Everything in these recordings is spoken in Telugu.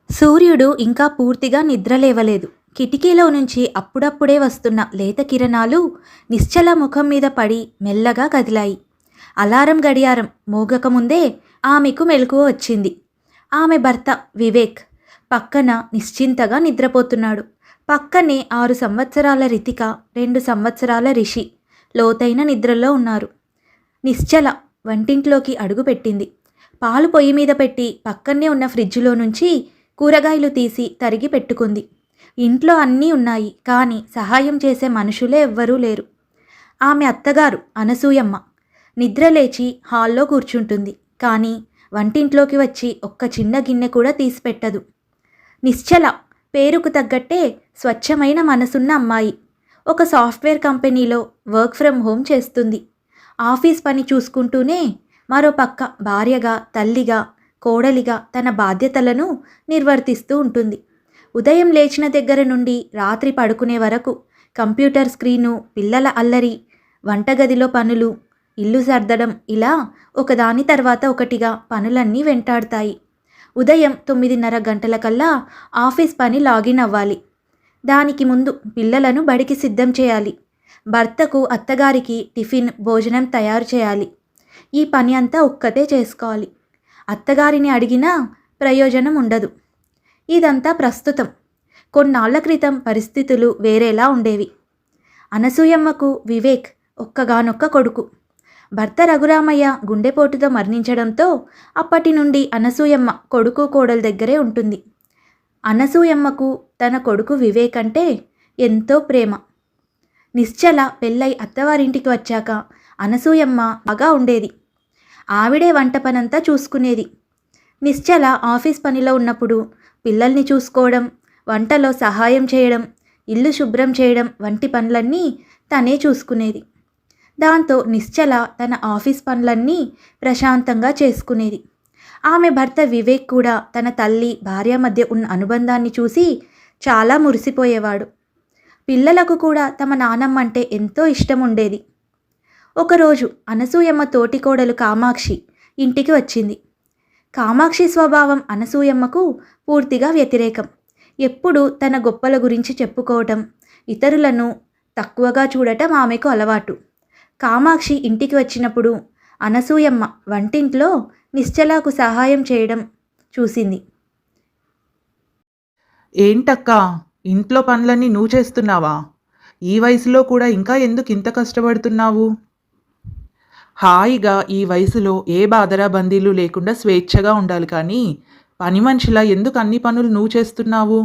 సూర్యుడు ఇంకా పూర్తిగా నిద్రలేవలేదు. కిటికీలో నుంచి అప్పుడప్పుడే వస్తున్న లేత కిరణాలు నిశ్చల ముఖం మీద పడి మెల్లగా కదిలాయి. అలారం గడియారం మోగకముందే ఆమెకు మెలకువ వచ్చింది. ఆమె భర్త వివేక్ పక్కన నిశ్చింతగా నిద్రపోతున్నాడు. పక్కనే 6 సంవత్సరాల రితిక, 2 సంవత్సరాల రిషి లోతైన నిద్రలో ఉన్నారు. నిశ్చల వంటింట్లోకి అడుగుపెట్టింది. పాలు పొయ్యి మీద పెట్టి పక్కనే ఉన్న ఫ్రిడ్జ్లో నుంచి కూరగాయలు తీసి తరిగి పెట్టుకుంది. ఇంట్లో అన్నీ ఉన్నాయి, కానీ సహాయం చేసే మనుషులే ఎవ్వరూ లేరు. ఆమె అత్తగారు అనసూయమ్మ నిద్రలేచి హాల్లో కూర్చుంటుంది, కానీ వంటింట్లోకి వచ్చి ఒక్క చిన్న గిన్నె కూడా తీసిపెట్టదు. నిశ్చల పేరుకు తగ్గట్టే స్వచ్ఛమైన మనసున్న అమ్మాయి. ఒక సాఫ్ట్వేర్ కంపెనీలో వర్క్ ఫ్రమ్ హోమ్ చేస్తుంది. ఆఫీస్ పని చూసుకుంటూనే మరో పక్క భార్యగా, తల్లిగా, కోడలిగా తన బాధ్యతలను నిర్వర్తిస్తూ ఉంటుంది. ఉదయం లేచిన దగ్గర నుండి రాత్రి పడుకునే వరకు కంప్యూటర్ స్క్రీను, పిల్లల అల్లరి, వంటగదిలో పనులు, ఇల్లు సర్దడం, ఇలా ఒకదాని తర్వాత ఒకటిగా పనులన్నీ వెంటాడుతాయి. ఉదయం 9:30 గంటలకల్లా ఆఫీస్ పని లాగిన్ అవ్వాలి. దానికి ముందు పిల్లలను బడికి సిద్ధం చేయాలి. భర్తకు, అత్తగారికి టిఫిన్, భోజనం తయారు చేయాలి. ఈ పని అంతా ఒక్కతే చేసుకోవాలి. అత్తగారిని అడిగినా ప్రయోజనం ఉండదు. ఇదంతా ప్రస్తుతం. కొన్నాళ్ల క్రితం పరిస్థితులు వేరేలా ఉండేవి. అనసూయమ్మకు వివేక్ ఒక్కగానొక్క కొడుకు. భర్త రఘురామయ్య గుండెపోటుతో మరణించడంతో అప్పటి నుండి అనసూయమ్మ కొడుకు, కోడల దగ్గరే ఉంటుంది. అనసూయమ్మకు తన కొడుకు వివేక్ అంటే ఎంతో ప్రేమ. నిశ్చల పెళ్ళై అత్తవారింటికి వచ్చాక అనసూయమ్మ బాగా ఉండేది. ఆవిడే వంట పనంతా చూసుకునేది. నిశ్చల ఆఫీస్ పనిలో ఉన్నప్పుడు పిల్లల్ని చూసుకోవడం, వంటలో సహాయం చేయడం, ఇల్లు శుభ్రం చేయడం వంటి పనులన్నీ తనే చూసుకునేది. దాంతో నిశ్చల తన ఆఫీస్ పనులన్నీ ప్రశాంతంగా చేసుకునేది. ఆమె భర్త వివేక్ కూడా తన తల్లి, భార్య మధ్య ఉన్న అనుబంధాన్ని చూసి చాలా మురిసిపోయేవాడు. పిల్లలకు కూడా తమ నానమ్మ అంటే ఎంతో ఇష్టం ఉండేది. ఒకరోజు అనసూయమ్మ తోటికోడలు కామాక్షి ఇంటికి వచ్చింది. కామాక్షి స్వభావం అనసూయమ్మకు పూర్తిగా వ్యతిరేకం. ఎప్పుడూ తన గొప్పల గురించి చెప్పుకోవటం, ఇతరులను తక్కువగా చూడటం ఆమెకు అలవాటు. కామాక్షి ఇంటికి వచ్చినప్పుడు అనసూయమ్మ వంటింట్లో నిశ్చలకు సహాయం చేయడం చూసింది. ఏంటక్కా, ఇంట్లో పనులన్నీ నువ్వు చేస్తున్నావా? ఈ వయసులో కూడా ఇంకా ఎందుకు ఇంత కష్టపడుతున్నావు? హాయిగా ఈ వయసులో ఏ బాధరా బందీలు లేకుండా స్వేచ్ఛగా ఉండాలి, కానీ పని మనిషిలా ఎందుకు అన్ని పనులు నువ్వు చేస్తున్నావు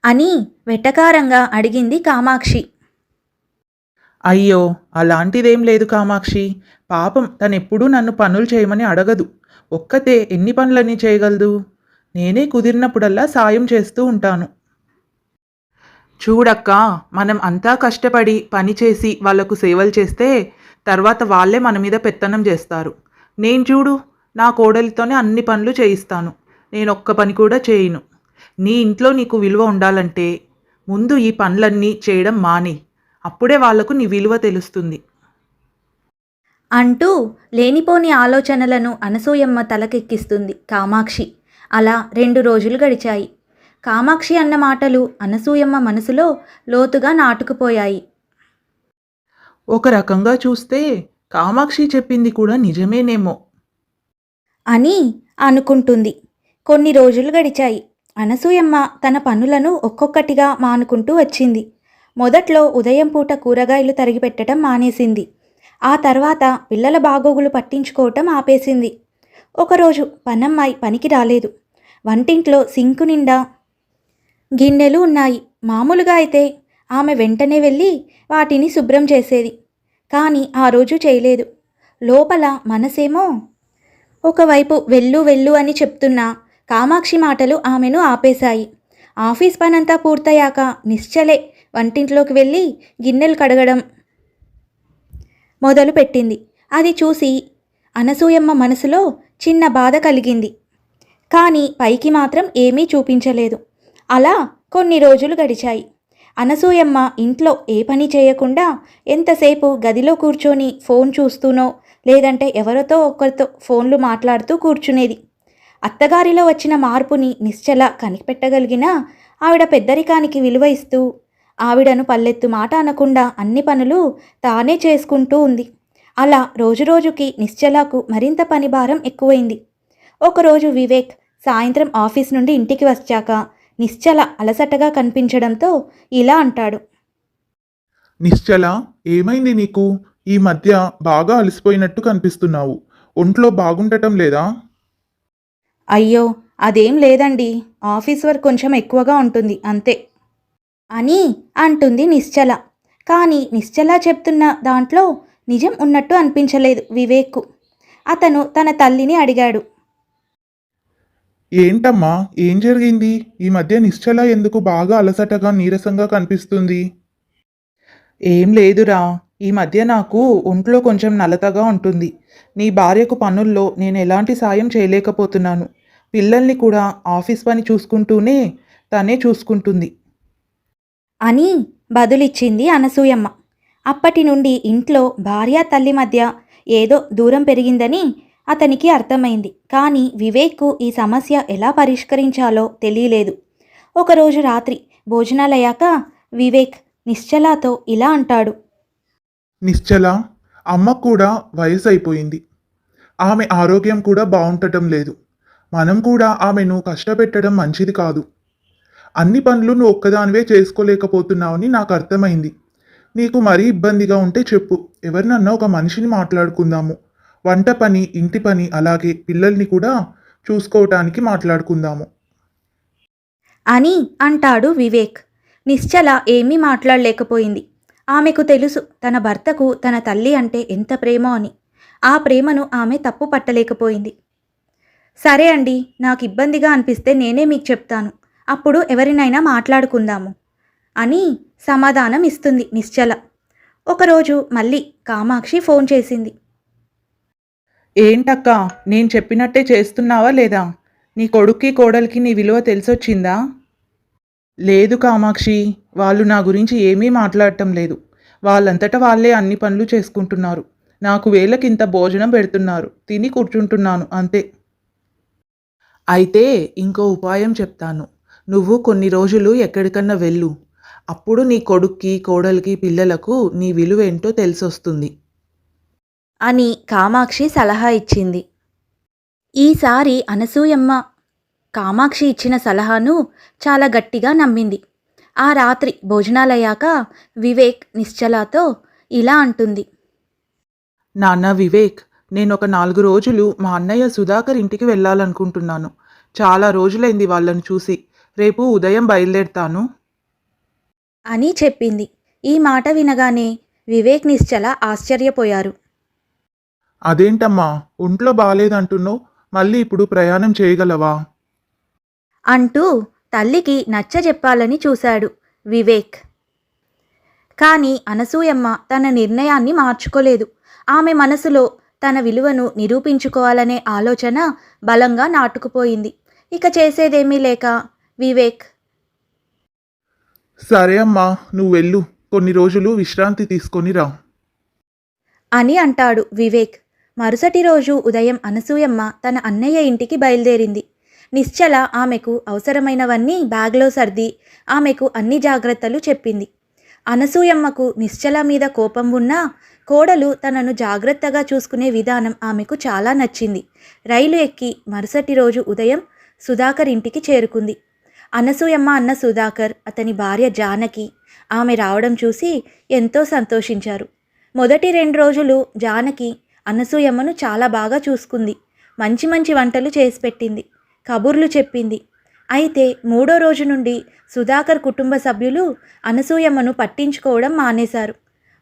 అని వెటకారంగా అడిగింది కామాక్షి. అయ్యో, అలాంటిదేం లేదు కామాక్షి. పాపం తనెప్పుడూ నన్ను పనులు చేయమని అడగదు. ఒక్కతే ఎన్ని పనులన్నీ చేయగలదు? నేనే కుదిరినప్పుడల్లా సాయం చేస్తూ ఉంటాను. చూడక్కా, మనం అంతా కష్టపడి పని చేసి వాళ్లకు సేవలు చేస్తే తర్వాత వాళ్ళే మన మీద పెత్తనం చేస్తారు. నేను చూడు, నా కోడలితోనే అన్ని పనులు చేయిస్తాను. నేను ఒక్క పని కూడా చేయను. నీ ఇంట్లో నీకు విలువ ఉండాలంటే ముందు ఈ పనులన్నీ చేయడం మాని. అప్పుడే వాళ్లకు నీ విలువ తెలుస్తుంది అంటూ లేనిపోని ఆలోచనలను అనసూయమ్మ తలకెక్కిస్తుంది కామాక్షి. అలా 2 రోజులు గడిచాయి. కామాక్షి అన్న మాటలు అనసూయమ్మ మనసులో లోతుగా నాటుకుపోయాయి. ఒక రకంగా చూస్తే కామాక్షి చెప్పింది కూడా నిజమేనేమో అని అనుకుంటుంది. కొన్ని రోజులు గడిచాయి. అనసూయమ్మ తన పనులను ఒక్కొక్కటిగా మానుకుంటూ వచ్చింది. మొదట్లో ఉదయం పూట కూరగాయలు తరిగి పెట్టడం మానేసింది. ఆ తర్వాత పిల్లల బాగోగులు పట్టించుకోవటం ఆపేసింది. ఒకరోజు పనమ్మాయి పనికి రాలేదు. వంటింట్లో సింకు నిండా గిన్నెలు ఉన్నాయి. మామూలుగా అయితే ఆమె వెంటనే వెళ్ళి వాటిని శుభ్రం చేసేది. కానీ ఆ రోజు చేయలేదు. లోపల మనసేమో ఒకవైపు వెళ్ళు వెళ్ళు అని చెప్తున్న కామాక్షి మాటలు ఆమెను ఆపేశాయి. ఆఫీస్ పనంతా పూర్తయ్యాక నిశ్చలే వంటింట్లోకి వెళ్ళి గిన్నెలు కడగడం మొదలుపెట్టింది. అది చూసి అనసూయమ్మ మనసులో చిన్న బాధ కలిగింది. కానీ పైకి మాత్రం ఏమీ చూపించలేదు. అలా కొన్ని రోజులు గడిచాయి. అనసూయమ్మ ఇంట్లో ఏ పని చేయకుండా ఎంతసేపు గదిలో కూర్చొని ఫోన్ చూస్తూనో లేదంటే ఎవరితో ఒకరితో ఫోన్లు మాట్లాడుతూ కూర్చునేది. అత్తగారిలో వచ్చిన మార్పుని నిశ్చల కనిపెట్టగలిగినా ఆవిడ పెద్దరికానికి విలువ ఇస్తూ ఆవిడను పల్లెత్తు మాట అనకుండా అన్ని పనులు తానే చేసుకుంటూ ఉంది. అలా రోజురోజుకి నిశ్చలకు మరింత పని భారం ఎక్కువైంది. ఒకరోజు వివేక్ సాయంత్రం ఆఫీస్ నుండి ఇంటికి వచ్చాక నిశ్చల అలసటగా కనిపించడంతో ఇలా అంటాడు. నిశ్చల, ఏమైంది నీకు? ఈ మధ్య బాగా అలసిపోయినట్టు కనిపిస్తున్నావు. ఒంట్లో బాగుండటం లేదా? అయ్యో, అదేం లేదండి, ఆఫీస్ వర్క్ కొంచెం ఎక్కువగా ఉంటుంది అంతే అని అంటుంది నిశ్చల. కానీ నిశ్చల చెప్తున్న దాంట్లో నిజం ఉన్నట్టు అనిపించలేదు వివేక్కు. అతను తన తల్లిని అడిగాడు. ఏంటమ్మా, ఏం జరిగింది? ఈ మధ్య నిశ్చల ఎందుకు బాగా అలసటగా నీరసంగా కనిపిస్తుంది? ఏం లేదురా, ఈ మధ్య నాకు ఒంట్లో కొంచెం నలతగా ఉంటుంది. నీ భార్యకు పనుల్లో నేను ఎలాంటి సాయం చేయలేకపోతున్నాను. పిల్లల్ని కూడా ఆఫీస్ పని చూసుకుంటూనే తనే చూసుకుంటుంది అని బదులిచ్చింది అనసూయమ్మ. అప్పటి నుండి ఇంట్లో భార్య తల్లి మధ్య ఏదో దూరం పెరిగిందని అతనికి అర్థమైంది. కానీ వివేక్కు ఈ సమస్య ఎలా పరిష్కరించాలో తెలియలేదు. ఒకరోజు రాత్రి భోజనాలయ్యాక వివేక్ నిశ్చలతో ఇలా అంటాడు. నిశ్చల, అమ్మకు కూడా వయసు అయిపోయింది. ఆమె ఆరోగ్యం కూడా బాగుండటం లేదు. మనం కూడా ఆమెను కష్టపెట్టడం మంచిది కాదు. అన్ని పనులు నువ్వు ఒక్కదానివే చేసుకోలేకపోతున్నావని నాకు అర్థమైంది. నీకు మరీ ఇబ్బందిగా ఉంటే చెప్పు, ఎవరినన్నా ఒక మనిషిని మాట్లాడుకుందాము. వంట పని, ఇంటి పని, అలాగే పిల్లల్ని కూడా చూసుకోవటానికి మాట్లాడుకుందాము అని అంటాడు వివేక్. నిశ్చల ఏమీ మాట్లాడలేకపోయింది. ఆమెకు తెలుసు తన భర్తకు తన తల్లి అంటే ఎంత ప్రేమో అని. ఆ ప్రేమను ఆమె తప్పు పట్టలేకపోయింది. సరే అండి, నాకు ఇబ్బందిగా అనిపిస్తే నేనే మీకు చెప్తాను, అప్పుడు ఎవరినైనా మాట్లాడుకుందాము అని సమాధానం ఇస్తుంది నిశ్చల. ఒకరోజు మళ్ళీ కామాక్షి ఫోన్ చేసింది. ఏంటక్క, నేను చెప్పినట్టే చేస్తున్నావా లేదా? నీ కొడుక్కి కోడలికి నీ విలువ తెలిసొచ్చిందా? లేదు కామాక్షి, వాళ్ళు నా గురించి ఏమీ మాట్లాడటం లేదు. వాళ్ళంతటా వాళ్ళే అన్ని పనులు చేసుకుంటున్నారు. నాకు వేళకింత భోజనం పెడుతున్నారు, తిని కూర్చుంటున్నాను అంతే. అయితే ఇంకో ఉపాయం చెప్తాను. నువ్వు కొన్ని రోజులు ఎక్కడికన్నా వెళ్ళు. అప్పుడు నీ కొడుక్కి కోడలికి పిల్లలకు నీ విలువ ఏంటో తెలిసొస్తుంది అని కామాక్షి సలహా ఇచ్చింది. ఈసారి అనసూయమ్మ కామాక్షి ఇచ్చిన సలహాను చాలా గట్టిగా నమ్మింది. ఆ రాత్రి భోజనాలయ్యాక వివేక్ నిశ్చలతో ఇలా అంటుంది. నాన్న వివేక్, నేను ఒక 4 రోజులు మా అన్నయ్య సుధాకర్ ఇంటికి వెళ్ళాలనుకుంటున్నాను. చాలా రోజులైంది వాళ్ళని చూసి. రేపు ఉదయం బయలుదేరుతాను అని చెప్పింది. ఈ మాట వినగానే వివేక్ నిశ్చల ఆశ్చర్యపోయారు. అదేంటమ్మా, ఒంట్లో బాగాలేదంటున్నావు, మళ్ళీ ఇప్పుడు ప్రయాణం చేయగలవా? అంటూ తల్లికి నచ్చజెప్పాలని చూశాడు వివేక్. కానీ అనసూయమ్మ తన నిర్ణయాన్ని మార్చుకోలేదు. ఆమె మనసులో తన విలువను నిరూపించుకోవాలనే ఆలోచన బలంగా నాటుకుపోయింది. ఇక చేసేదేమీ లేక వివేక్, సరే అమ్మా, నువ్వు వెళ్ళు, కొన్ని రోజులు విశ్రాంతి తీసుకొని రా అని అంటాడు వివేక్. మరుసటి రోజు ఉదయం అనసూయమ్మ తన అన్నయ్య ఇంటికి బయలుదేరింది. నిశ్చల ఆమెకు అవసరమైనవన్నీ బ్యాగ్లో సర్ది ఆమెకు అన్ని జాగ్రత్తలు చెప్పింది. అనసూయమ్మకు నిశ్చల మీద కోపం ఉన్నా కోడలు తనను జాగ్రత్తగా చూసుకునే విధానం ఆమెకు చాలా నచ్చింది. రైలు ఎక్కి మరుసటి రోజు ఉదయం సుధాకర్ ఇంటికి చేరుకుంది. అనసూయమ్మ అన్న సుధాకర్, అతని భార్య జానకి ఆమె రావడం చూసి ఎంతో సంతోషించారు. మొదటి 2 రోజులు జానకి అనసూయమ్మను చాలా బాగా చూసుకుంది. మంచి మంచి వంటలు చేసి పెట్టింది, కబుర్లు చెప్పింది. అయితే 3వ రోజు నుండి సుధాకర్ కుటుంబ సభ్యులు అనసూయమ్మను పట్టించుకోవడం మానేశారు.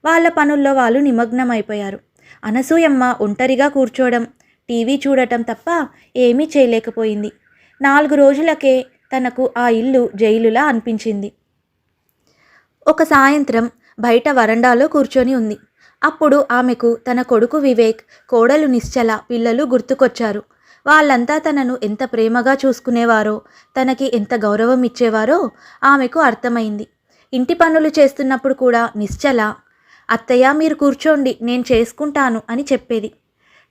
వాళ్ళ పనుల్లో వాళ్ళు నిమగ్నమైపోయారు. అనసూయమ్మ ఒంటరిగా కూర్చోవడం, టీవీ చూడటం తప్ప ఏమీ చేయలేకపోయింది. 4 రోజులకే తనకు ఆ ఇల్లు జైలులా అనిపించింది. ఒక సాయంత్రం బయట వరండాలో కూర్చొని ఉంది. అప్పుడు ఆమెకు తన కొడుకు వివేక్, కోడలు నిశ్చల, పిల్లలు గుర్తుకొచ్చారు. వాళ్ళంతా తనను ఎంత ప్రేమగా చూసుకునేవారో, తనకి ఎంత గౌరవం ఇచ్చేవారో ఆమెకు అర్థమైంది. ఇంటి పనులు చేస్తున్నప్పుడు కూడా నిశ్చల, అత్తయ్య మీరు కూర్చోండి, నేను చేసుకుంటాను అని చెప్పేది.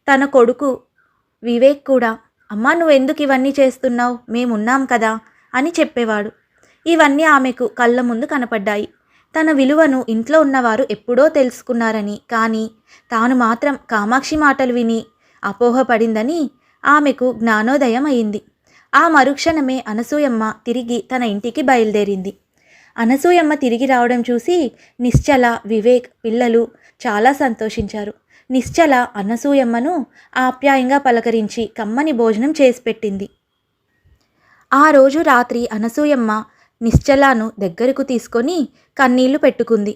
తన కొడుకు వివేక్ కూడా అమ్మా నువ్వెందుకు ఇవన్నీ చేస్తున్నావు, మేమున్నాం కదా అని చెప్పేవాడు. ఇవన్నీ ఆమెకు కళ్ళ ముందు కనపడ్డాయి. తన విలువను ఇంట్లో ఉన్నవారు ఎప్పుడో తెలుసుకున్నారని, కానీ తాను మాత్రం కామాక్షి మాటలు విని అపోహపడిందని ఆమెకు జ్ఞానోదయం అయింది. ఆ మరుక్షణమే అనసూయమ్మ తిరిగి తన ఇంటికి బయలుదేరింది. అనసూయమ్మ తిరిగి రావడం చూసి నిశ్చల, వివేక్ పిల్లలు చాలా సంతోషించారు. నిశ్చల అనసూయమ్మను ఆప్యాయంగా పలకరించి కమ్మని భోజనం చేసి పెట్టింది. ఆ రోజు రాత్రి అనసూయమ్మ నిశ్చలాను దగ్గరకు తీసుకొని కన్నీళ్లు పెట్టుకుంది.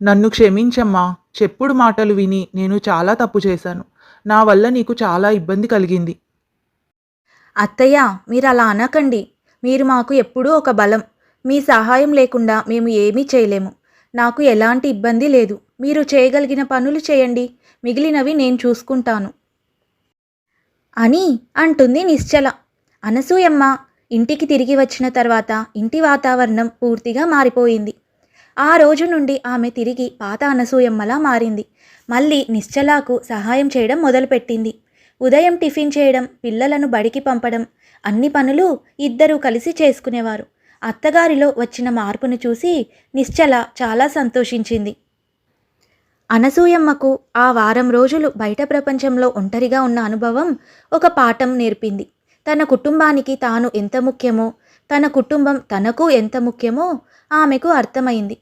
నన్ను క్షమించమ్మా. చెప్పుడు మాటలు విని నేను చాలా తప్పు చేశాను. నా వల్ల నీకు చాలా ఇబ్బంది కలిగింది. అత్తయ్య, మీరు అలా అనకండి. మీరు మాకు ఎప్పుడూ ఒక బలం. మీ సహాయం లేకుండా మేము ఏమీ చేయలేము. నాకు ఎలాంటి ఇబ్బంది లేదు. మీరు చేయగలిగిన పనులు చేయండి, మిగిలినవి నేను చూసుకుంటాను అని అంటుంది నిశ్చల. అనసూయమ్మ ఇంటికి తిరిగి వచ్చిన తర్వాత ఇంటి వాతావరణం పూర్తిగా మారిపోయింది. ఆ రోజు నుండి ఆమె తిరిగి పాత అనసూయమ్మలా మారింది. మళ్ళీ నిశ్చలాకు సహాయం చేయడం మొదలుపెట్టింది. ఉదయం టిఫిన్ చేయడం, పిల్లలను బడికి పంపడం, అన్ని పనులు ఇద్దరూ కలిసి చేసుకునేవారు. అత్తగారిలో వచ్చిన మార్పును చూసి నిశ్చల చాలా సంతోషించింది. అనసూయమ్మకు ఆ వారం రోజులు బయట ప్రపంచంలో ఒంటరిగా ఉన్న అనుభవం ఒక పాఠం నేర్పింది. తన కుటుంబానికి తాను ఎంత ముఖ్యమో, తన కుటుంబం తనకు ఎంత ముఖ్యమో ఆమెకు అర్థమైంది.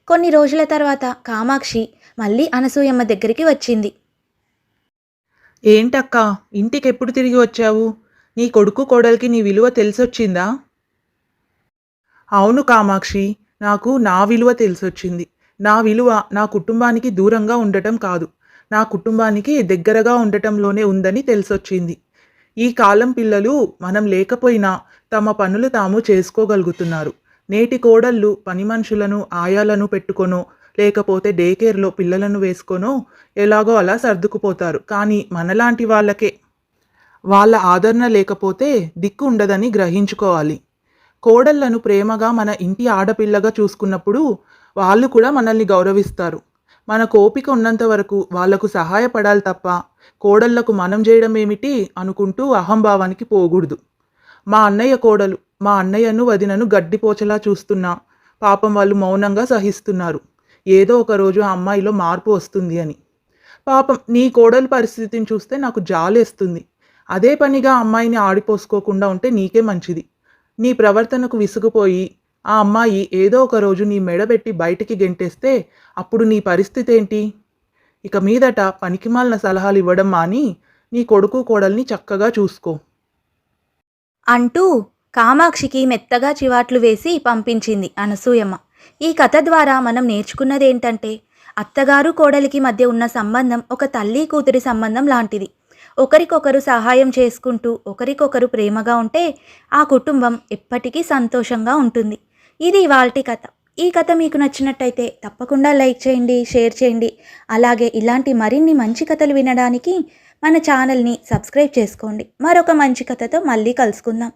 కొన్ని రోజుల తర్వాత కామాక్షి మళ్ళీ అనసూయమ్మ దగ్గరికి వచ్చింది. ఏంటక్కా, ఇంటికి ఎప్పుడు తిరిగి వచ్చావు? నీ కొడుకు కోడలికి నీ విలువ తెలిసొచ్చిందా? అవును కామాక్షి, నాకు నా విలువ తెలిసొచ్చింది. నా విలువ నా కుటుంబానికి దూరంగా ఉండటం కాదు, నా కుటుంబానికి దగ్గరగా ఉండటంలోనే ఉందని తెలిసొచ్చింది. ఈ కాలం పిల్లలు మనం లేకపోయినా తమ పనులు తాము చేసుకోగలుగుతున్నారు. నేటి కోడళ్ళు పని మనుషులను, ఆయాలను పెట్టుకొనో లేకపోతే డే కేర్లో పిల్లలను వేసుకొనో ఎలాగో అలా సర్దుకుపోతారు. కానీ మనలాంటి వాళ్ళ ఆదరణ లేకపోతే దిక్కు ఉండదని గ్రహించుకోవాలి. కోడళ్లను ప్రేమగా మన ఇంటి ఆడపిల్లగా చూసుకున్నప్పుడు వాళ్ళు కూడా మనల్ని గౌరవిస్తారు. మన ఓపిక ఉన్నంత వరకు వాళ్లకు సహాయపడాలి తప్ప కోడళ్లకు మనం చేయడం ఏమిటి అనుకుంటూ అహంభావానికి పోకూడదు. మా అన్నయ్య కోడలు మా అన్నయ్యను వదినను గడ్డిపోచలా చూస్తున్నా పాపం వాళ్ళు మౌనంగా సహిస్తున్నారు. ఏదో ఒక రోజు ఆ అమ్మాయిలో మార్పు వస్తుంది అని. పాపం నీ కోడలు పరిస్థితిని చూస్తే నాకు జాలేస్తుంది. అదే పనిగా అమ్మాయిని ఆడిపోసుకోకుండా ఉంటే నీకే మంచిది. నీ ప్రవర్తనకు విసుగుపోయి ఆ అమ్మాయి ఏదో ఒక రోజు నీ మెడబెట్టి బయటికి గెంటేస్తే అప్పుడు నీ పరిస్థితి ఏంటి? ఇక మీదట పనికిమాలిన సలహాలు ఇవ్వడం మాని నీ కొడుకు కోడల్ని చక్కగా చూసుకో అంటూ కామాక్షికి మెత్తగా చివాట్లు వేసి పంపించింది అనసూయమ్మ. ఈ కథ ద్వారా మనం నేర్చుకున్నదేంటంటే, అత్తగారు కోడలికి మధ్య ఉన్న సంబంధం ఒక తల్లి కూతురి సంబంధం లాంటిది. ఒకరికొకరు సహాయం చేసుకుంటూ ఒకరికొకరు ప్రేమగా ఉంటే ఆ కుటుంబం ఎప్పటికీ సంతోషంగా ఉంటుంది. ఇది ఇవాల్టి కథ. ఈ కథ మీకు నచ్చినట్టయితే తప్పకుండా లైక్ చేయండి, షేర్ చేయండి. అలాగే ఇలాంటి మరిన్ని మంచి కథలు వినడానికి మన ఛానల్ని సబ్స్క్రైబ్ చేసుకోండి. మరొక మంచి కథతో మళ్ళీ కలుసుకుందాం.